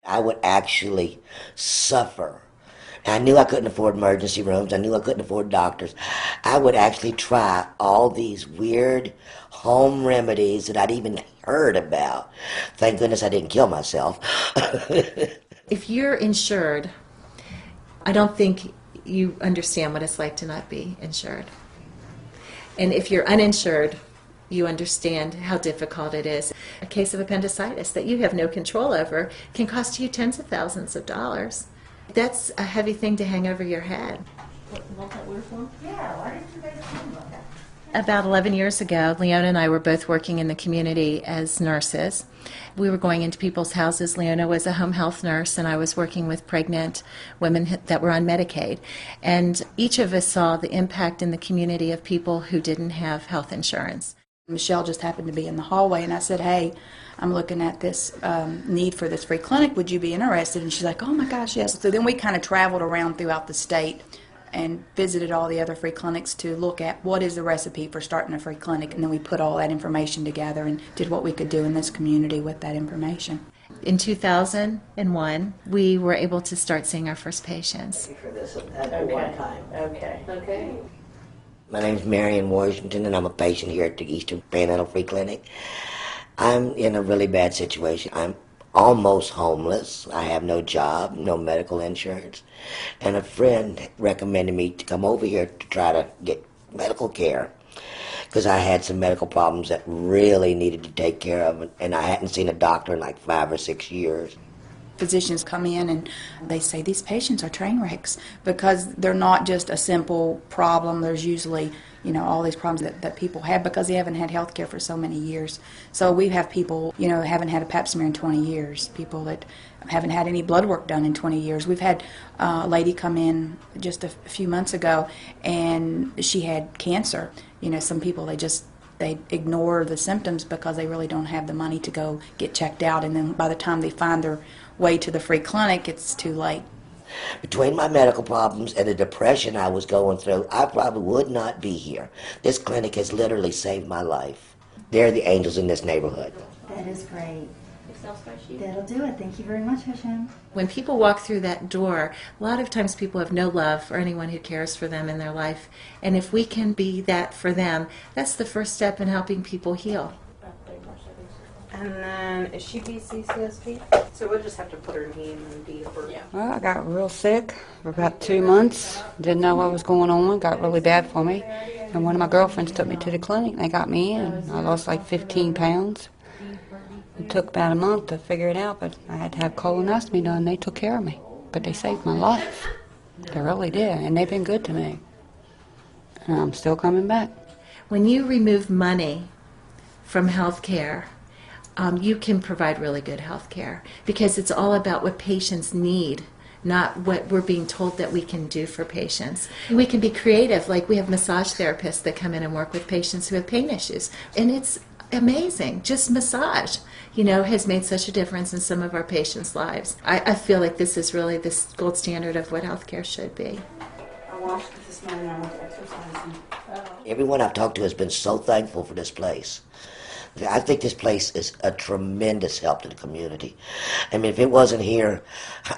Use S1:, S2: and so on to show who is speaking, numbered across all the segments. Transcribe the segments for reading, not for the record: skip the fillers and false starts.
S1: I would actually suffer. I knew I couldn't afford emergency rooms. I knew I couldn't afford doctors. I would actually try all these weird home remedies that I'd even heard about. Thank goodness I didn't kill myself.
S2: If you're insured, I don't think you understand what it's like to not be insured. And if you're uninsured, you understand how difficult it is. A case of appendicitis that you have no control over can cost you tens of thousands of dollars. That's a heavy thing to hang over your head.
S3: Yeah, why didn't you guys tell me about that?
S2: About 11 years ago, Leona and I were both working in the community as nurses. We were going into people's houses. Leona was a home health nurse, and I was working with pregnant women that were on Medicaid. And each of us saw the impact in the community of people who didn't have health insurance.
S4: Michelle just happened to be in the hallway, and I said, hey, I'm looking at this need for this free clinic. Would you be interested? And she's like, oh my gosh, yes. So then we kind of traveled around throughout the state and visited all the other free clinics to look at what is the recipe for starting a free clinic. And then we put all that information together and did what we could do in this community with that information.
S2: In 2001, we were able to start seeing our first patients.
S1: For this one time.
S3: Okay.
S1: My name's Marion Washington, and I'm a patient here at the Eastern Panhandle Free Clinic. I'm in a really bad situation. I'm almost homeless. I have no job, no medical insurance, and a friend recommended me to come over here to try to get medical care because I had some medical problems that really needed to take care of, and I hadn't seen a doctor in like 5 or 6 years.
S4: Physicians come in and they say these patients are train wrecks because they're not just a simple problem. There's usually, all these problems that people have because they haven't had health care for so many years. So we have people, haven't had a pap smear in 20 years, people that haven't had any blood work done in 20 years. We've had a lady come in just a few months ago and she had cancer. Some people, they ignore the symptoms because they really don't have the money to go get checked out, and then by the time they find their way to the free clinic, it's too late.
S1: Between my medical problems and the depression I was going through, I probably would not be here. This clinic has literally saved my life. They're the angels in this neighborhood.
S3: That is great. That'll do it. Thank you very much, Hashem.
S2: When people walk through that door, a lot of times people have no love for anyone who cares for them in their life. And if we can be that for them, that's the first step in helping people heal.
S5: And then, is she BCCSP? So we'll just have to put her name and be for... Yeah.
S6: Well, I got real sick for about 2 months. Didn't know what was going on. Got really bad for me. And one of my girlfriends took me to the clinic. They got me in. I lost like 15 pounds. It took about a month to figure it out, but I had to have colonoscopy done. They took care of me. But they saved my life. They really did. And they've been good to me. And I'm still coming back.
S2: When you remove money from health care, you can provide really good health care because it's all about what patients need, not what we're being told that we can do for patients. We can be creative, like we have massage therapists that come in and work with patients who have pain issues, and it's amazing. Just massage, has made such a difference in some of our patients' lives. I feel like this is really the gold standard of what healthcare should be.
S5: I washed it this morning. I went to exercising.
S1: Everyone I've talked to has been so thankful for this place. I think this place is a tremendous help to the community. I mean, if it wasn't here,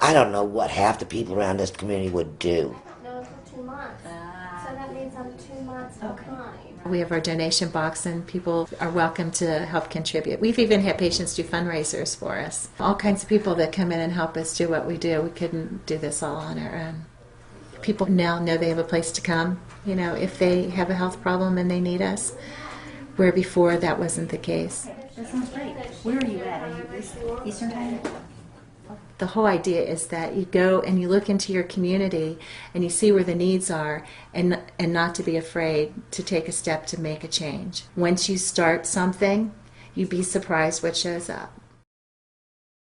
S1: I don't know what half the people around this community would do.
S7: No, for 2 months. So that means I'm 2 months behind.
S2: We have our donation box, and people are welcome to help contribute. We've even had patients do fundraisers for us. All kinds of people that come in and help us do what we do. We couldn't do this all on our own. People now know they have a place to come, if they have a health problem and they need us, where before that wasn't the case.
S3: That sounds great. Where are you at? Are you Eastern Time?
S2: The whole idea is that you go and you look into your community and you see where the needs are, and not to be afraid to take a step to make a change. Once you start something, you'd be surprised what shows up.